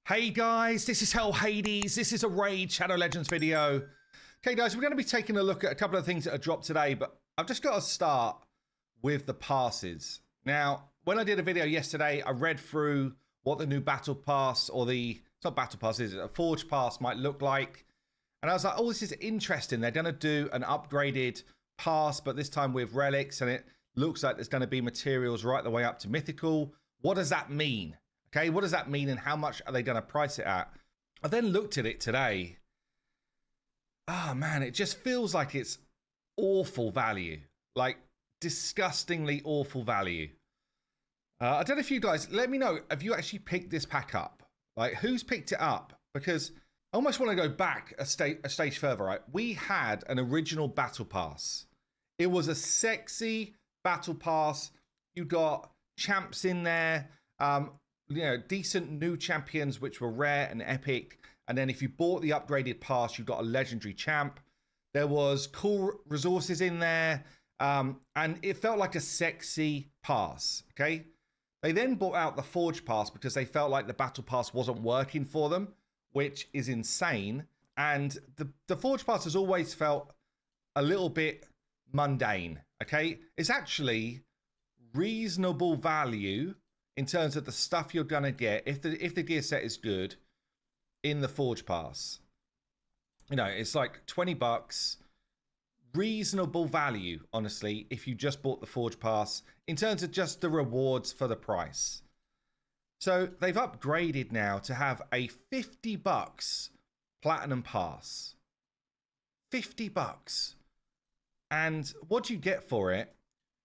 Hey guys, this is Hell Hades. This is a Raid Shadow Legends video. Okay guys, we're going to be taking a look at a couple of things that are dropped today, but I've just got to start with the passes. Now, when I did a video yesterday, I read through what the new battle pass, or it's not battle pass, is it? A forge pass might look like. And I was like, oh, this is interesting. They're going to do an upgraded pass, but this time with relics, and it looks like there's going to be materials right the way up to mythical. What does that mean? Okay, what does that mean and how much are they going to price it at? I then looked at it today. Oh man, it just feels like it's awful value. Like disgustingly awful value. I don't know if you guys, let me know, have you actually picked this pack up? Like who's picked it up? Because I almost want to go back a stage further, right? We had an original battle pass. It was a sexy battle pass. You got champs in there. You know, decent new champions which were rare and epic, and then if you bought the upgraded pass you got a legendary champ. There was cool resources in there, and it felt like a sexy pass. Okay, they then bought out the forge pass because they felt like the battle pass wasn't working for them, which is insane. And the forge pass has always felt a little bit mundane. Okay, it's actually reasonable value in terms of the stuff you're gonna get if the gear set is good in the forge pass. You know, it's like 20 bucks, reasonable value, honestly, if you just bought the forge pass in terms of just the rewards for the price. So they've upgraded now to have a 50 bucks platinum pass. 50 bucks. And what do you get for it?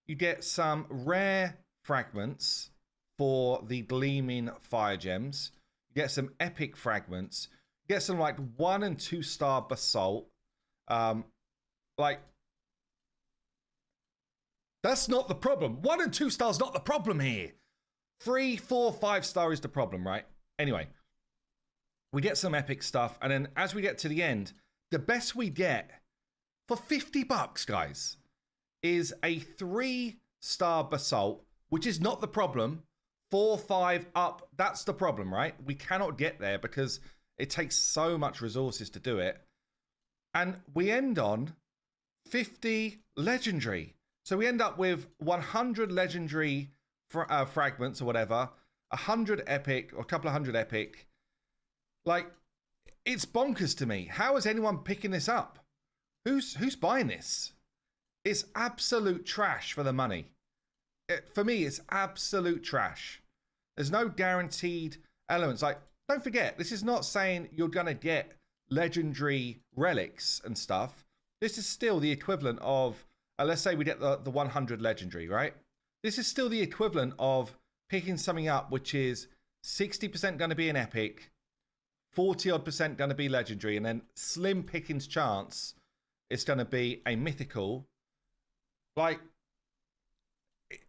You get some rare fragments for the gleaming fire gems. You get some epic fragments. You get some like 1 and 2 star basalt. Like, that's not the problem. 1 and 2 stars not the problem here. 3, 4, 5 star is the problem, right? Anyway, we get some epic stuff, and then as we get to the end, the best we get for 50 bucks, guys, is a 3-star basalt, which is not the problem. 4, 5 up, that's the problem, right? We cannot get there because it takes so much resources to do it. And we end on 50 legendary. So we end up with 100 legendary fragments or whatever, 100 epic or a couple of hundred epic. Like, it's bonkers to me. How is anyone picking this up? Who's buying this? It's absolute trash for the money. For me, it's absolute trash. There's no guaranteed elements. Like, don't forget, this is not saying you're going to get legendary relics and stuff. This is still the equivalent of, let's say we get the 100 legendary, right? This is still the equivalent of picking something up which is 60% going to be an epic, 40% going to be legendary, and then slim pickings chance it's going to be a mythical. Like,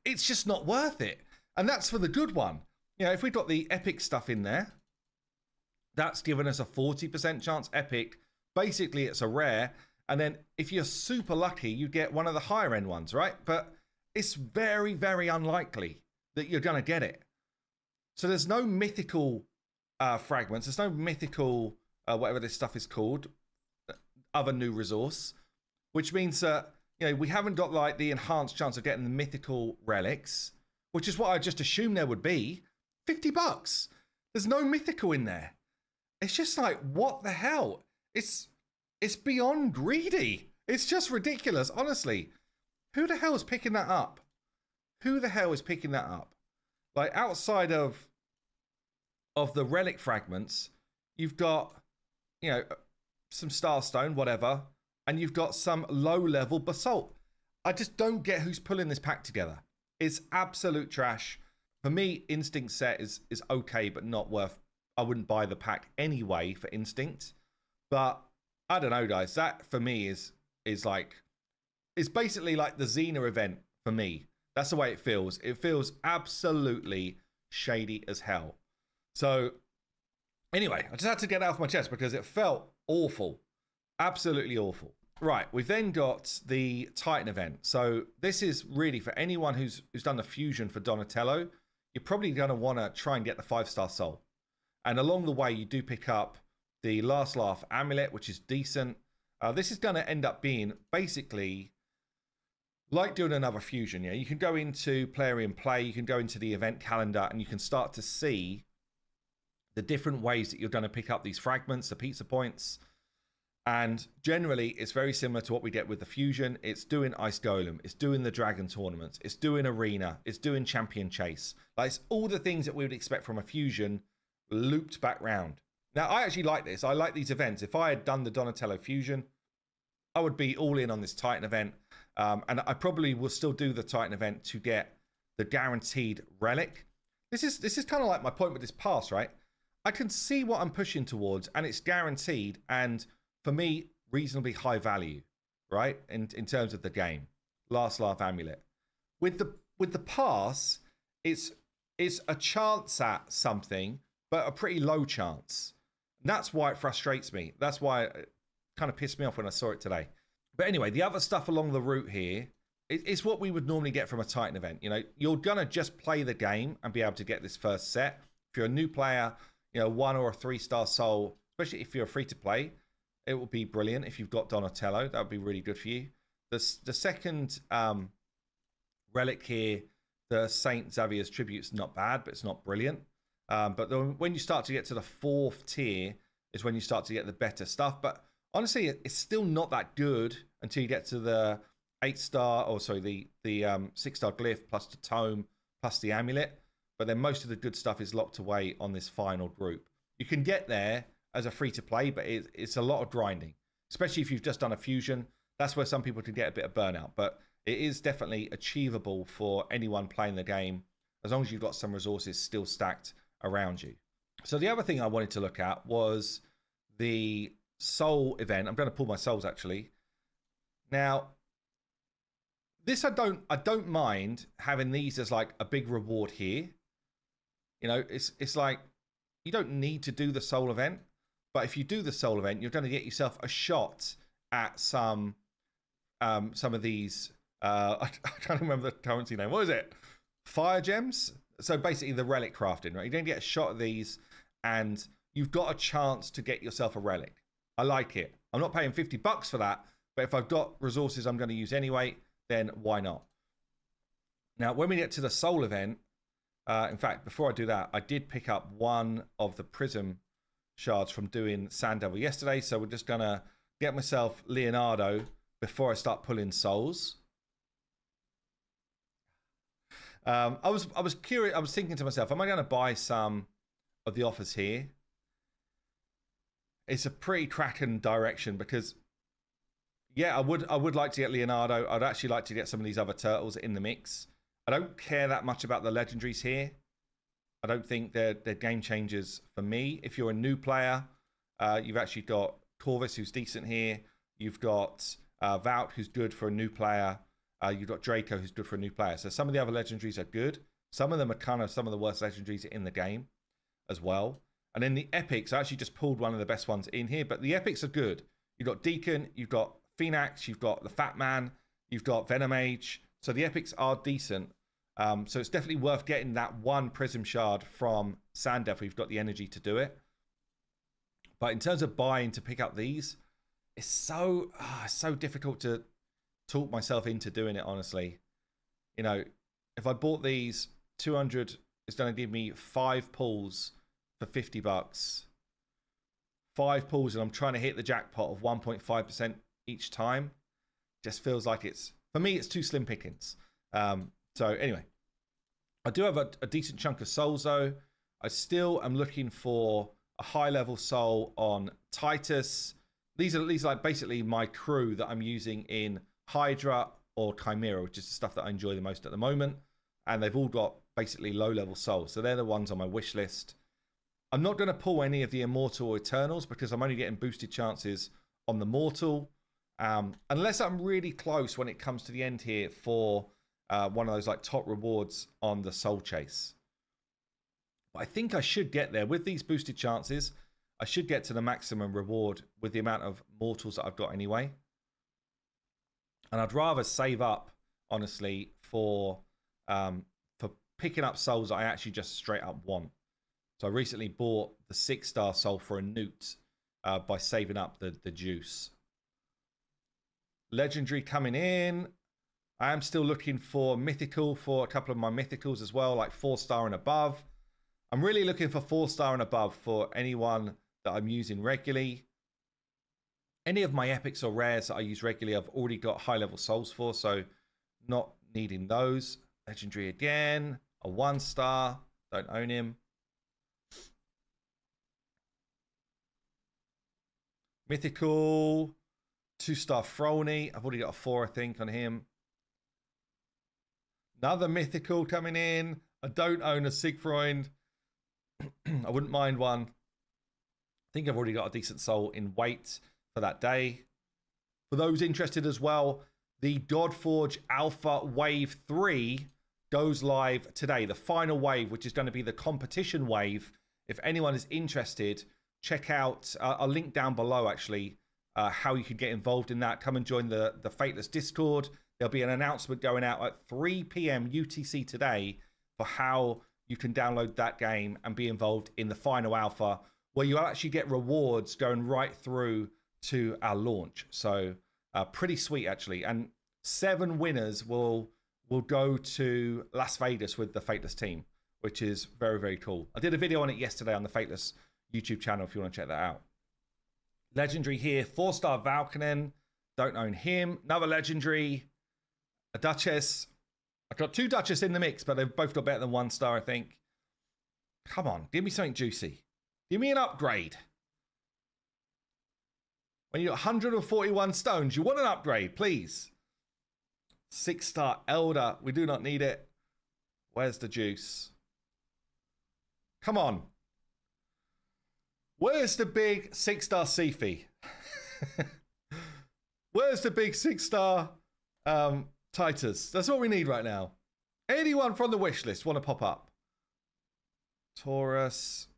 it's just not worth it. And that's for the good one. You know, if we got the epic stuff in there, that's given us a 40% chance epic. Basically, it's a rare. And then if you're super lucky, you get one of the higher end ones, right? But it's very, very unlikely that you're going to get it. So there's no mythical fragments. There's no mythical, whatever this stuff is called, other new resource, which means that, you know, we haven't got like the enhanced chance of getting the mythical relics, which is what I just assumed there would be. 50 bucks. There's no mythical in there. It's just like, what the hell? It's beyond greedy. It's just ridiculous, honestly. Who the hell is picking that up? Who the hell is picking that up? Like, outside of the relic fragments, you've got, you know, some starstone, whatever, and you've got some low-level basalt. I just don't get who's pulling this pack together. It's absolute trash. For me, Instinct set is okay, but not worth... I wouldn't buy the pack anyway for Instinct. But, I don't know, guys. That, for me, is like... It's basically like the Xena event for me. That's the way it feels. It feels absolutely shady as hell. So, anyway, I just had to get it off my chest because it felt awful. Absolutely awful. Right, we've then got the Titan event. So this is really for anyone who's done the fusion for Donatello. You're probably going to want to try and get the 5-star soul. And along the way, you do pick up the Last Laugh Amulet, which is decent. This is going to end up being basically like doing another fusion. Yeah, you can go into player in play, you can go into the event calendar, and you can start to see the different ways that you're going to pick up these fragments, the pizza points. And generally, it's very similar to what we get with the fusion. It's doing Ice Golem, it's doing the Dragon tournaments, it's doing Arena, it's doing Champion Chase. Like, it's all the things that we would expect from a fusion looped back round. Now, I actually like this. I like these events. If I had done the Donatello fusion, I would be all in on this Titan event. And I probably will still do the Titan event to get the guaranteed relic. This is kind of like my point with this pass, right? I can see what I'm pushing towards, and it's guaranteed, and for me, reasonably high value, right? In terms of the game. Last Laugh Amulet. With the pass, it's a chance at something, but a pretty low chance. And that's why it frustrates me. That's why it kind of pissed me off when I saw it today. But anyway, the other stuff along the route here, it's what we would normally get from a Titan event. You know, you're going to just play the game and be able to get this first set. If you're a new player, you know, 1 or a 3-star soul, especially if you're free to play, it will be brilliant. If you've got Donatello, that would be really good for you. The second relic here, the Saint Xavier's Tribute's not bad, but it's not brilliant. But when you start to get to the 4th tier is when you start to get the better stuff. But honestly, it's still not that good until you get to the 8-star, or sorry, the 6-star glyph plus the tome plus the amulet. But then most of the good stuff is locked away on this final group. You can get there as a free-to-play, but it's a lot of grinding, especially if you've just done a fusion. That's where some people can get a bit of burnout, but it is definitely achievable for anyone playing the game, as long as you've got some resources still stacked around you. So the other thing I wanted to look at was the soul event. I'm going to pull my souls, actually. Now, this I don't mind having these as like a big reward here. You know, it's like you don't need to do the soul event, but if you do the soul event, you're going to get yourself a shot at some of these. I can't remember the currency name. What is it? Fire gems. So basically, the relic crafting, right? You're going to get a shot of these, and you've got a chance to get yourself a relic. I like it. I'm not paying $50 for that, but if I've got resources I'm going to use anyway, then why not? Now, when we get to the soul event, in fact, before I do that, I did pick up one of the prism shards from doing Sand Devil yesterday. So we're just going to get myself Leonardo before I start pulling souls. I was curious. I was thinking to myself, am I going to buy some of the offers here? It's a pretty cracking direction because, yeah, I would like to get Leonardo. I'd actually like to get some of these other turtles in the mix. I don't care that much about the legendaries here. I don't think they're game changers for me. If you're a new player, you've actually got Corvus, who's decent here. You've got Vault, who's good for a new player. You've got Draco, who's good for a new player. So some of the other legendaries are good. Some of them are kind of some of the worst legendaries in the game as well. And then the epics, I actually just pulled one of the best ones in here, but the epics are good. You've got Deacon, you've got Phoenix, you've got the Fat Man, you've got Venomage. So the epics are decent. So it's definitely worth getting that one prism shard from Sandef if you've got the energy to do it. But in terms of buying to pick up these, it's so difficult to talk myself into doing it, honestly. You know, if I bought these 200, it's going to give me 5 pulls for $50. 5 pulls, and I'm trying to hit the jackpot of 1.5% each time. Just feels like for me, it's too slim pickings. So anyway, I do have a decent chunk of souls though. I still am looking for a high level soul on Titus. These are like basically my crew that I'm using in Hydra or Chimera, which is the stuff that I enjoy the most at the moment. And they've all got basically low level souls. So they're the ones on my wish list. I'm not going to pull any of the Immortal or Eternals because I'm only getting boosted chances on the Mortal. Unless I'm really close when it comes to the end here for one of those like top rewards on the Soul Chase. But I think I should get there with these boosted chances. I should get to the maximum reward with the amount of mortals that I've got anyway. And I'd rather save up, honestly, for picking up souls that I actually just straight up want. So I recently bought the 6-star soul for a newt by saving up the juice. Legendary coming in. I am still looking for mythical for a couple of my mythicals as well, like 4-star and above. I'm really looking for 4-star and above for anyone that I'm using regularly. Any of my epics or rares that I use regularly, I've already got high-level souls for, so not needing those. Legendary again. A 1-star. Don't own him. Mythical. 2-star Frolny. I've already got a 4, I think, on him. Another mythical coming in. I don't own a Siegfried. I wouldn't mind one. I think I've already got a decent soul in weight for that day. For those interested as well, the GODFORGE Alpha Wave 3 goes live today. The final wave, which is going to be the competition wave. If anyone is interested, check out, I'll link down below actually, how you can get involved in that. Come and join the Fateless Discord. There'll be an announcement going out at 3 p.m. UTC today for how you can download that game and be involved in the final alpha, where you'll actually get rewards going right through to our launch. So pretty sweet, actually. And 7 winners will go to Las Vegas with the Fateless team, which is very, very cool. I did a video on it yesterday on the Fateless YouTube channel if you want to check that out. Legendary here, 4-star Valkynen. Don't own him. Another legendary. A Duchess. I've got 2 Duchess in the mix, but they've both got better than 1-star, I think. Come on, give me something juicy. Give me an upgrade. When you've got 141 stones, you want an upgrade, please. 6-star Elder. We do not need it. Where's the juice? Come on. Where's the big 6-star Sifi? Where's the big 6-star Titus? That's what we need right now. Anyone from the wish list want to pop up? Taurus.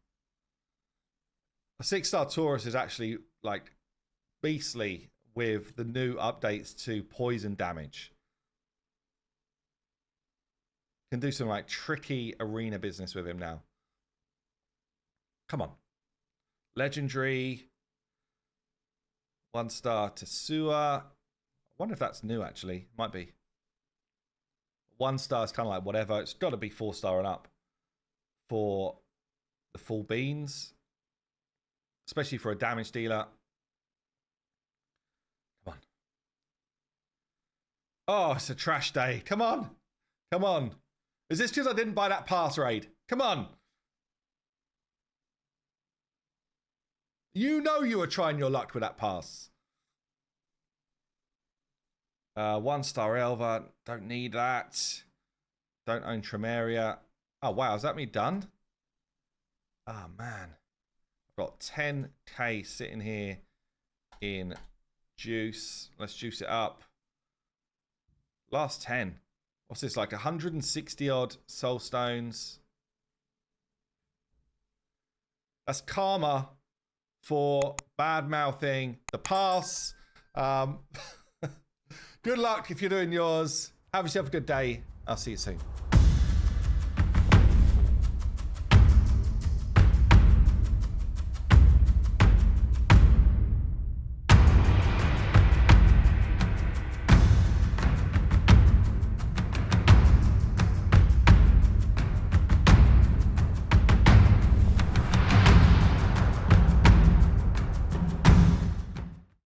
A 6-star Taurus is actually like beastly with the new updates to poison damage. Can do some like tricky arena business with him now. Come on. Legendary. 1-star Tesua. I wonder if that's new actually. Might be. 1-star is kind of like whatever. It's got to be 4-star and up for the full beans. Especially for a damage dealer. Come on. Oh, it's a trash day. Come on. Come on. Is this because I didn't buy that pass raid? Come on. You know you were trying your luck with that pass. 1-star Elva. Don't need that. Don't own Tremeria. Oh, wow. Is that me done? Oh, man. I've got 10k sitting here in juice. Let's juice it up. Last 10. What's this, like 160 odd soul stones? That's karma for bad mouthing the pass. Good luck if you're doing yours. Have yourself a good day. I'll see you soon.